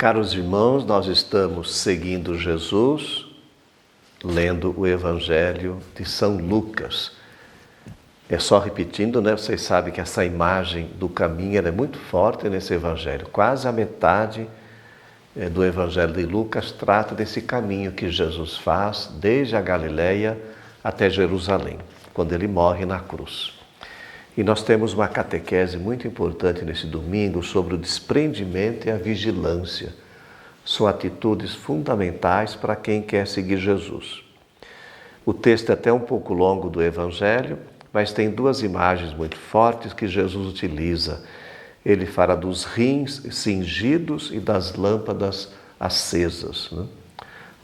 Caros irmãos, nós estamos seguindo Jesus, lendo o Evangelho de São Lucas. É só repetindo, né? Vocês sabem que essa imagem do caminho é muito forte nesse Evangelho. Quase a metade do Evangelho de Lucas trata desse caminho que Jesus faz desde a Galileia até Jerusalém, quando ele morre na cruz. E nós temos uma catequese muito importante nesse domingo sobre o desprendimento e a vigilância. São atitudes fundamentais para quem quer seguir Jesus. O texto é até um pouco longo do Evangelho, mas tem duas imagens muito fortes que Jesus utiliza. Ele fala dos rins cingidos e das lâmpadas acesas, né?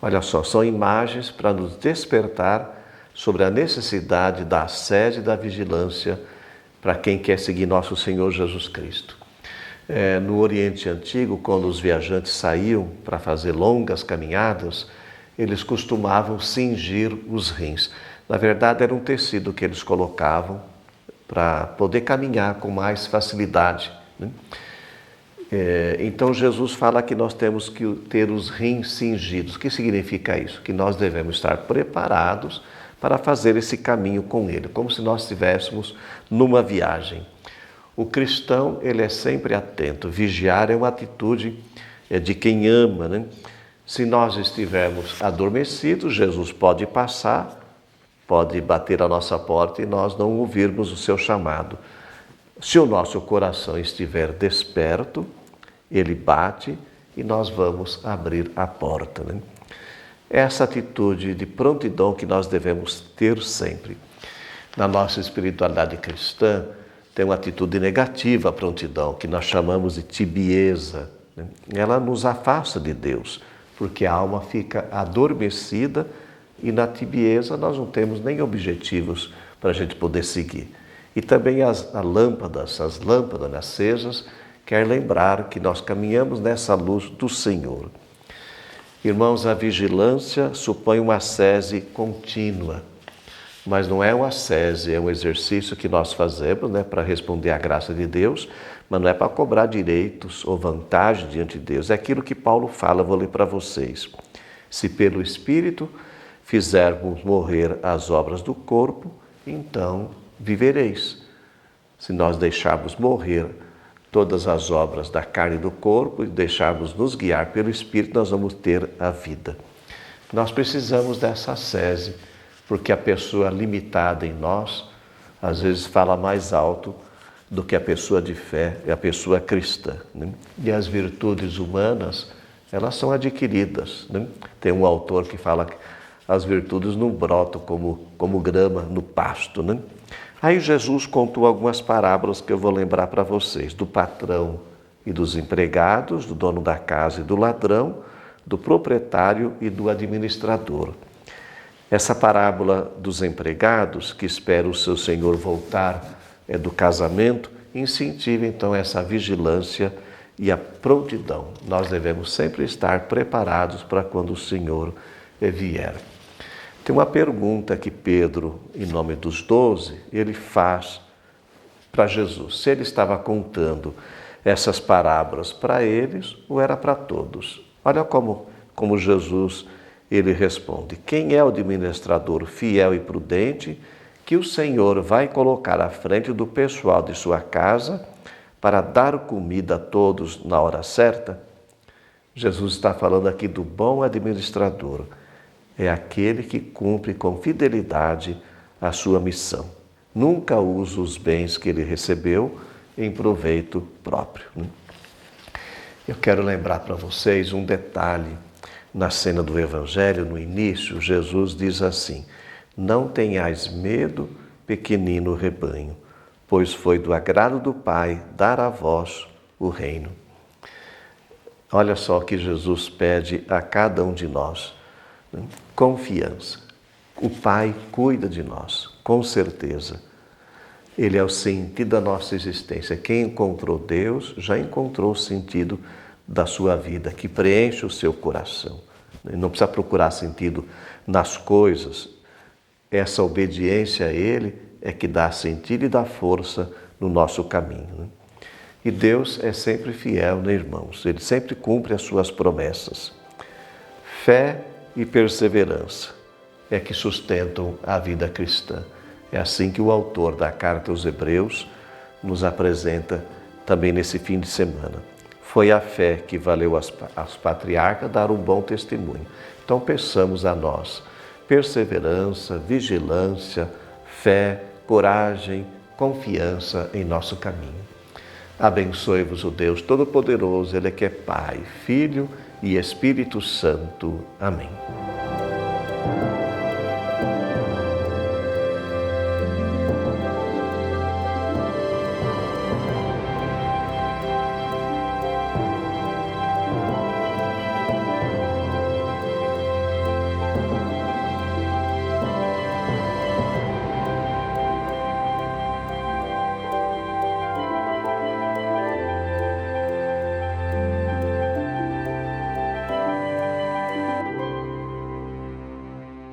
Olha só, são imagens para nos despertar sobre a necessidade da ascese e da vigilância para quem quer seguir nosso Senhor Jesus Cristo. No Oriente Antigo, quando os viajantes saíam para fazer longas caminhadas, eles costumavam cingir os rins. Na verdade, era um tecido que eles colocavam para poder caminhar com mais facilidade, né? Então, Jesus fala que nós temos que ter os rins cingidos. O que significa isso? Que nós devemos estar preparados para fazer esse caminho com Ele, como se nós estivéssemos numa viagem. O cristão, ele é sempre atento. Vigiar é uma atitude de quem ama, né? Se nós estivermos adormecidos, Jesus pode passar, pode bater a nossa porta e nós não ouvirmos o seu chamado. Se o nosso coração estiver desperto, ele bate e nós vamos abrir a porta, né? Essa atitude de prontidão que nós devemos ter sempre. Na nossa espiritualidade cristã, tem uma atitude negativa à prontidão, que nós chamamos de tibieza, né? Ela nos afasta de Deus, porque a alma fica adormecida e na tibieza nós não temos nem objetivos para a gente poder seguir. E também as lâmpadas acesas, quer lembrar que nós caminhamos nessa luz do Senhor. Irmãos, a vigilância supõe uma ascese contínua, mas não é uma ascese, é um exercício que nós fazemos, né, para responder à graça de Deus, mas não é para cobrar direitos ou vantagens diante de Deus. É aquilo que Paulo fala, vou ler para vocês. Se pelo Espírito fizermos morrer as obras do corpo, então vivereis. Se nós deixarmos morrer todas as obras da carne e do corpo e deixarmos nos guiar pelo Espírito, nós vamos ter a vida. Nós precisamos dessa ascese, porque a pessoa limitada em nós, às vezes fala mais alto do que a pessoa de fé e a pessoa cristã, né? E as virtudes humanas, elas são adquiridas, né? Tem um autor que fala que as virtudes não brotam como grama no pasto, né? Aí Jesus contou algumas parábolas que eu vou lembrar para vocês, do patrão e dos empregados, do dono da casa e do ladrão, do proprietário e do administrador. Essa parábola dos empregados, que espera o seu senhor voltar do casamento, incentiva então essa vigilância e a prontidão. Nós devemos sempre estar preparados para quando o Senhor vier. Tem uma pergunta que Pedro, em nome dos 12, ele faz para Jesus. Se ele estava contando essas parábolas para eles ou era para todos? Olha como Jesus, ele responde. Quem é o administrador fiel e prudente que o Senhor vai colocar à frente do pessoal de sua casa para dar comida a todos na hora certa? Jesus está falando aqui do bom administrador. É aquele que cumpre com fidelidade a sua missão. Nunca usa os bens que ele recebeu em proveito próprio. Eu quero lembrar para vocês um detalhe. Na cena do Evangelho, no início, Jesus diz assim: não tenhais medo, pequenino rebanho, pois foi do agrado do Pai dar a vós o reino. Olha só o que Jesus pede a cada um de nós. Confiança. O Pai cuida de nós, com certeza. Ele é o sentido da nossa existência. Quem encontrou Deus já encontrou o sentido da sua vida, que preenche o seu coração. Não precisa procurar sentido nas coisas. Essa obediência a Ele é que dá sentido e dá força no nosso caminho, né? E Deus é sempre fiel, né, irmãos? Ele sempre cumpre as suas promessas. Fé e perseverança é que sustentam a vida cristã. É assim que o autor da carta aos Hebreus nos apresenta também nesse fim de semana. Foi a fé que valeu aos patriarcas dar um bom testemunho. Então peçamos a nós perseverança, vigilância, fé, coragem, confiança em nosso caminho. Abençoe-vos o Deus Todo-Poderoso, Ele que é Pai, Filho e Espírito Santo. Amém.